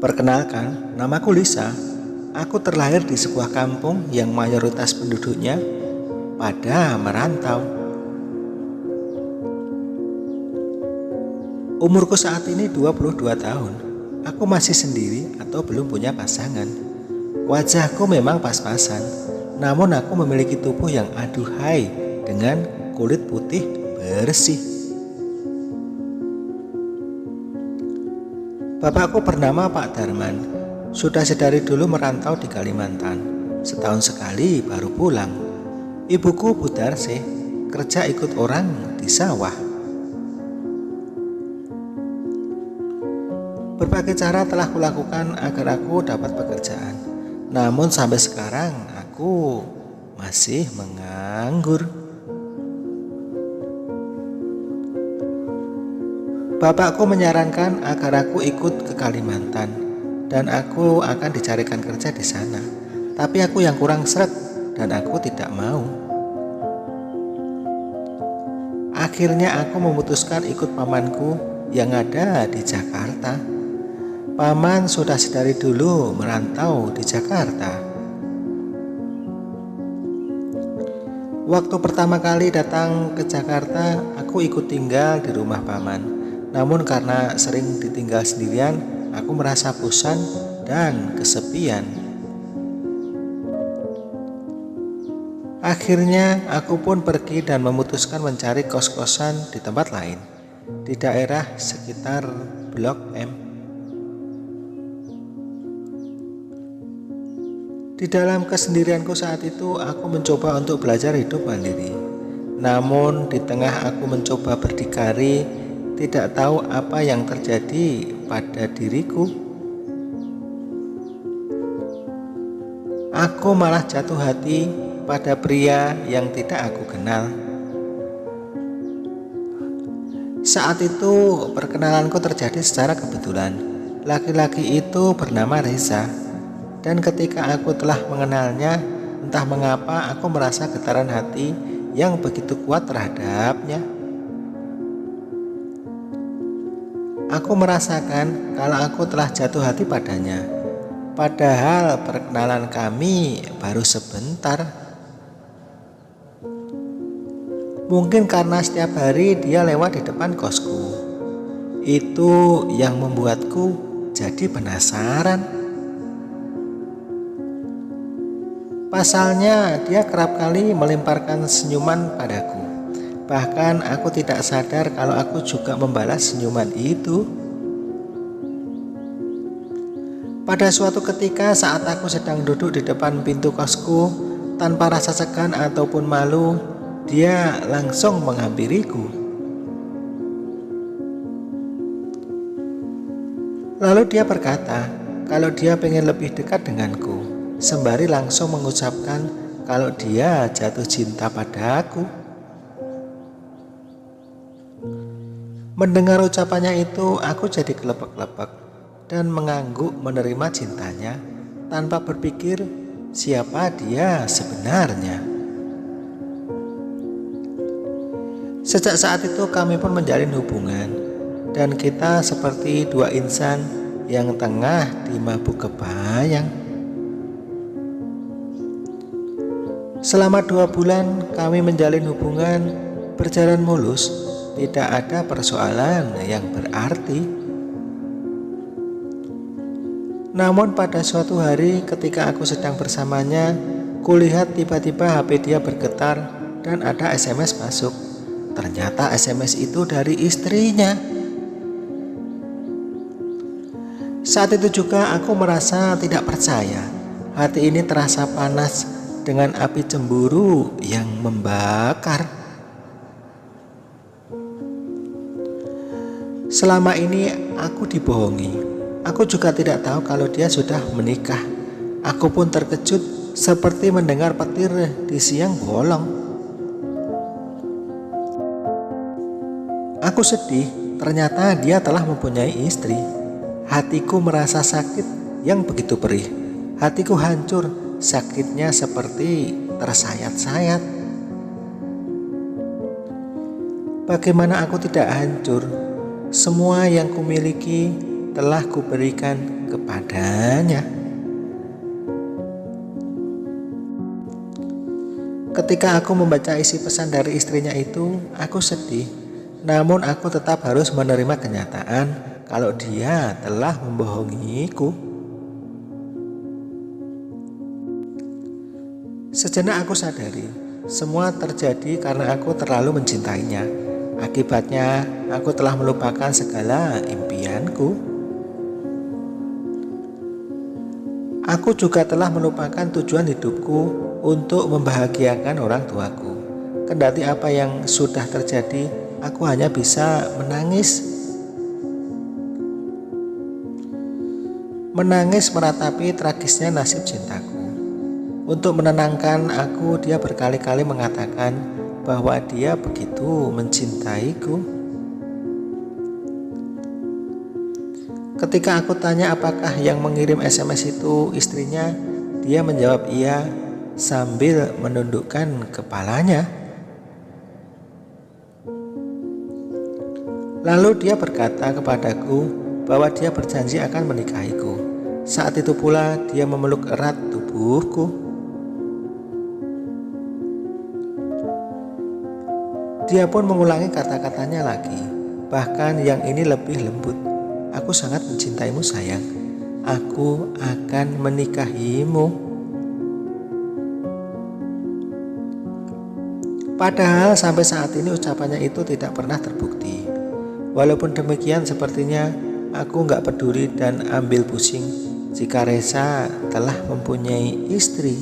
Perkenalkan, namaku Lisa. Aku terlahir di sebuah kampung yang mayoritas penduduknya pada merantau. Umurku saat ini 22 tahun. Aku masih sendiri atau belum punya pasangan. Wajahku memang pas-pasan, namun aku memiliki tubuh yang aduhai dengan kulit putih bersih. Bapakku bernama Pak Darman. Sudah sedari dulu merantau di Kalimantan. Setahun sekali baru pulang. Ibuku Bu Darsih, kerja ikut orang di sawah. Berbagai cara telah kulakukan agar aku dapat pekerjaan. Namun sampai sekarang aku masih menganggur. Bapakku menyarankan agar aku ikut ke Kalimantan dan aku akan dicarikan kerja di sana. Tapi aku yang kurang sreg dan aku tidak mau. Akhirnya aku memutuskan ikut pamanku yang ada di Jakarta. Paman sudah sedari dulu merantau di Jakarta. Waktu pertama kali datang ke Jakarta, aku ikut tinggal di rumah paman. Namun karena sering ditinggal sendirian, aku merasa bosan dan kesepian. Akhirnya aku pun pergi dan memutuskan mencari kos-kosan di tempat lain, di daerah sekitar Blok M. Di dalam kesendirianku saat itu, aku mencoba untuk belajar hidup mandiri. Namun di tengah aku mencoba berdikari, tidak tahu apa yang terjadi pada diriku. Aku malah jatuh hati pada pria yang tidak aku kenal. Saat itu perkenalanku terjadi secara kebetulan. Laki-laki itu bernama Reza. Dan ketika aku telah mengenalnya, entah mengapa aku merasa getaran hati yang begitu kuat terhadapnya. Aku merasakan kalau aku telah jatuh hati padanya. Padahal perkenalan kami baru sebentar. Mungkin karena setiap hari dia lewat di depan kosku. Itu yang membuatku jadi penasaran. Pasalnya dia kerap kali melemparkan senyuman padaku. Bahkan aku tidak sadar kalau aku juga membalas senyuman itu. Pada suatu ketika saat aku sedang duduk di depan pintu kosku, tanpa rasa segan ataupun malu, dia langsung menghampiriku. Lalu dia berkata kalau dia pengen lebih dekat denganku, sembari langsung mengucapkan kalau dia jatuh cinta padaku. Mendengar ucapannya itu, aku jadi kelepek-kelepek dan mengangguk menerima cintanya tanpa berpikir siapa dia sebenarnya. Sejak saat itu kami pun menjalin hubungan dan kita seperti dua insan yang tengah dimabuk kebayang. Selama 2 bulan kami menjalin hubungan berjalan mulus. Tidak ada persoalan yang berarti. Namun pada suatu hari ketika aku sedang bersamanya, kulihat tiba-tiba HP dia bergetar dan ada SMS masuk. Ternyata SMS itu dari istrinya. Saat itu juga aku merasa tidak percaya. Hati ini terasa panas dengan api cemburu yang membakar. Selama ini aku dibohongi. Aku juga tidak tahu kalau dia sudah menikah. Aku pun terkejut seperti mendengar petir di siang bolong. Aku sedih, ternyata dia telah mempunyai istri. Hatiku merasa sakit yang begitu perih. Hatiku hancur, sakitnya seperti tersayat-sayat. Bagaimana aku tidak hancur? Semua yang kumiliki telah kuberikan kepadanya. Ketika aku membaca isi pesan dari istrinya itu, aku sedih. Namun aku tetap harus menerima kenyataan kalau dia telah membohongiku. Sejenak aku sadari, semua terjadi karena aku terlalu mencintainya. Akibatnya, aku telah melupakan segala impianku. Aku juga telah melupakan tujuan hidupku untuk membahagiakan orang tuaku. Kendati apa yang sudah terjadi, aku hanya bisa menangis. Menangis meratapi tragisnya nasib cintaku. Untuk menenangkan aku, dia berkali-kali mengatakan bahwa dia begitu mencintaiku. Ketika aku tanya apakah yang mengirim SMS itu istrinya, dia menjawab iya sambil menundukkan kepalanya. Lalu dia berkata kepadaku bahwa dia berjanji akan menikahiku. Saat itu pula dia memeluk erat tubuhku. Dia pun mengulangi kata-katanya lagi, bahkan yang ini lebih lembut. Aku sangat mencintaimu sayang. Aku akan menikahimu. Padahal sampai saat ini ucapannya itu tidak pernah terbukti. Walaupun demikian sepertinya aku gak peduli dan ambil pusing jika Reza telah mempunyai istri.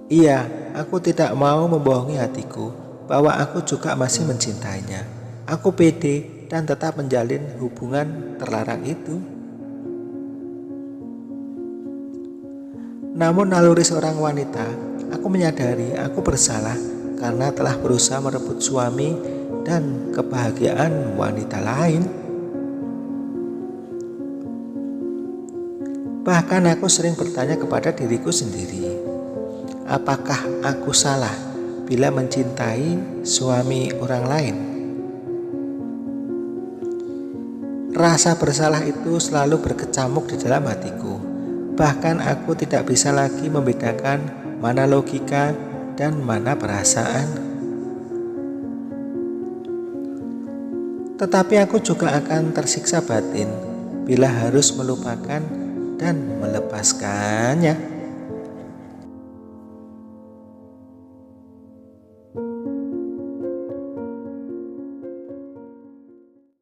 Iya, aku tidak mau membohongi hatiku bahwa aku juga masih mencintainya. Aku pede dan tetap menjalin hubungan terlarang itu. Namun naluri seorang wanita, aku menyadari aku bersalah karena telah berusaha merebut suami dan kebahagiaan wanita lain. Bahkan aku sering bertanya kepada diriku sendiri, apakah aku salah bila mencintai suami orang lain? Rasa bersalah itu selalu berkecamuk di dalam hatiku. Bahkan aku tidak bisa lagi membedakan mana logika dan mana perasaan. Tetapi aku juga akan tersiksa batin bila harus melupakan dan melepaskannya.